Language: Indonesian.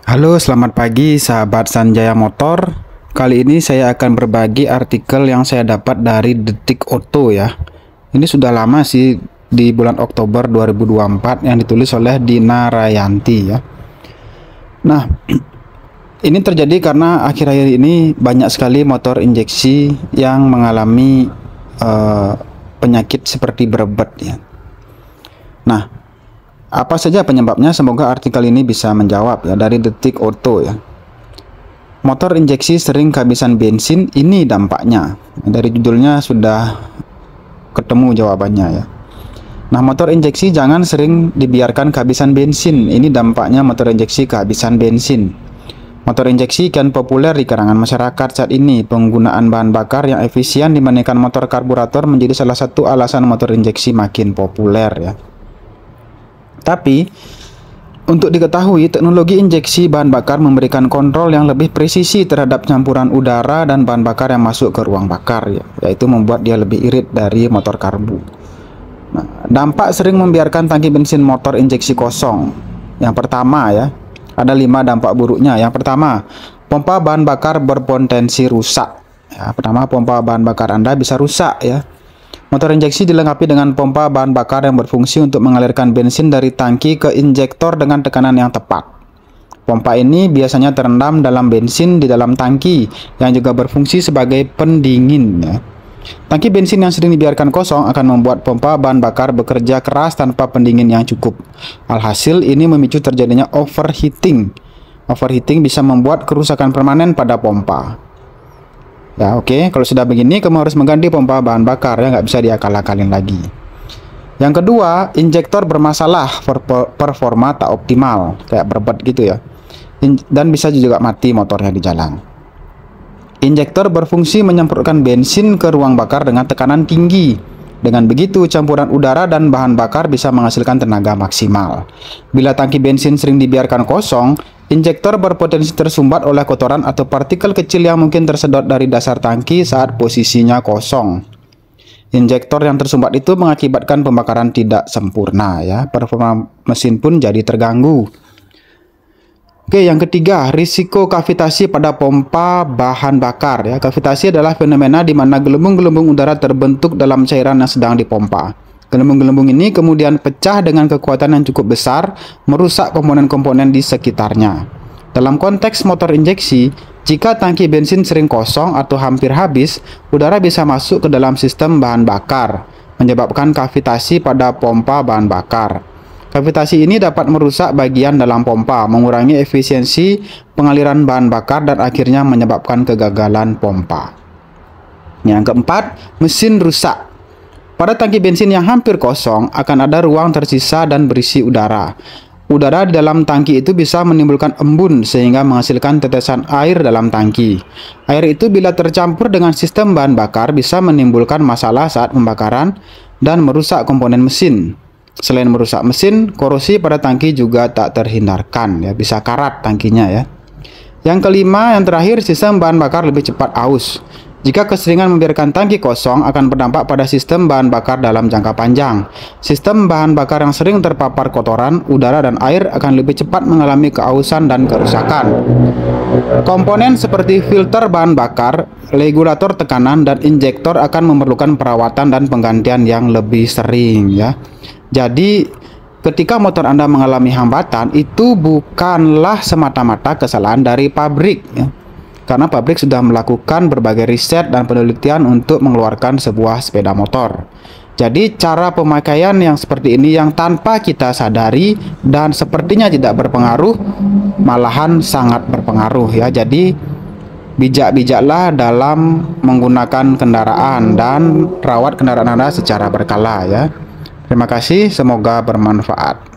Halo, selamat pagi sahabat Sanjaya Motor. Kali ini saya akan berbagi artikel yang saya dapat dari Detik Auto ya. Ini sudah lama sih, di bulan Oktober 2024 yang ditulis oleh Dina Rayanti ya. Nah, ini terjadi karena akhir-akhir ini banyak sekali motor injeksi yang mengalami penyakit seperti berebet ya. Nah, apa saja penyebabnya? Semoga artikel ini bisa menjawab ya, dari Detik Auto ya. Motor injeksi sering kehabisan bensin, ini dampaknya. Dari judulnya sudah ketemu jawabannya ya. Nah, motor injeksi jangan sering dibiarkan kehabisan bensin. Ini dampaknya motor injeksi kehabisan bensin. Motor injeksi kian populer di kalangan masyarakat saat ini. Penggunaan bahan bakar yang efisien dibandingkan motor karburator menjadi salah satu alasan motor injeksi makin populer ya. Tapi, untuk diketahui, teknologi injeksi bahan bakar memberikan kontrol yang lebih presisi terhadap campuran udara dan bahan bakar yang masuk ke ruang bakar, ya, yaitu membuat dia lebih irit dari motor karbu. Nah, dampak sering membiarkan tangki bensin motor injeksi kosong. Yang pertama ya, ada 5 dampak buruknya. Yang pertama, pompa bahan bakar berpotensi rusak. Ya, pertama, pompa bahan bakar Anda bisa rusak ya. Motor injeksi dilengkapi dengan pompa bahan bakar yang berfungsi untuk mengalirkan bensin dari tangki ke injektor dengan tekanan yang tepat. Pompa ini biasanya terendam dalam bensin di dalam tangki yang juga berfungsi sebagai pendingin ya. Tangki bensin yang sering dibiarkan kosong akan membuat pompa bahan bakar bekerja keras tanpa pendingin yang cukup. Alhasil ini memicu terjadinya overheating. Overheating bisa membuat kerusakan permanen pada pompa. Ya oke, kalau sudah begini kamu harus mengganti pompa bahan bakar ya, nggak bisa diakal-akalin lagi. Yang kedua, injektor bermasalah, performa tak optimal, kayak berbet gitu ya. Dan bisa juga mati motornya di jalan. Injektor berfungsi menyemprotkan bensin ke ruang bakar dengan tekanan tinggi. Dengan begitu, campuran udara dan bahan bakar bisa menghasilkan tenaga maksimal. Bila tangki bensin sering dibiarkan kosong, injektor berpotensi tersumbat oleh kotoran atau partikel kecil yang mungkin tersedot dari dasar tangki saat posisinya kosong. Injektor yang tersumbat itu mengakibatkan pembakaran tidak sempurna ya. Performa mesin pun jadi terganggu. Oke, yang ketiga, risiko kavitasi pada pompa bahan bakar ya. Kavitasi adalah fenomena di mana gelembung-gelembung udara terbentuk dalam cairan yang sedang dipompa. Gelembung-gelembung ini kemudian pecah dengan kekuatan yang cukup besar, merusak komponen-komponen di sekitarnya. Dalam konteks motor injeksi, jika tangki bensin sering kosong atau hampir habis, udara bisa masuk ke dalam sistem bahan bakar, menyebabkan kavitasi pada pompa bahan bakar. Kavitasi ini dapat merusak bagian dalam pompa, mengurangi efisiensi pengaliran bahan bakar dan akhirnya menyebabkan kegagalan pompa. Yang keempat, mesin rusak. Pada tangki bensin yang hampir kosong akan ada ruang tersisa dan berisi udara. Udara di dalam tangki itu bisa menimbulkan embun sehingga menghasilkan tetesan air dalam tangki. Air itu bila tercampur dengan sistem bahan bakar bisa menimbulkan masalah saat pembakaran dan merusak komponen mesin. Selain merusak mesin, korosi pada tangki juga tak terhindarkan ya, bisa karat tangkinya ya. Yang kelima, yang terakhir, sistem bahan bakar lebih cepat aus. Jika keseringan membiarkan tangki kosong akan berdampak pada sistem bahan bakar dalam jangka panjang. Sistem bahan bakar yang sering terpapar kotoran, udara dan air akan lebih cepat mengalami keausan dan kerusakan. Komponen seperti filter bahan bakar, regulator tekanan dan injektor akan memerlukan perawatan dan penggantian yang lebih sering ya. Jadi ketika motor Anda mengalami hambatan, itu bukanlah semata-mata kesalahan dari pabrik ya. Karena pabrik sudah melakukan berbagai riset dan penelitian untuk mengeluarkan sebuah sepeda motor. Jadi cara pemakaian yang seperti ini yang tanpa kita sadari dan sepertinya tidak berpengaruh, malahan sangat berpengaruh ya. Jadi bijak-bijaklah dalam menggunakan kendaraan dan rawat kendaraan Anda secara berkala ya. Terima kasih, semoga bermanfaat.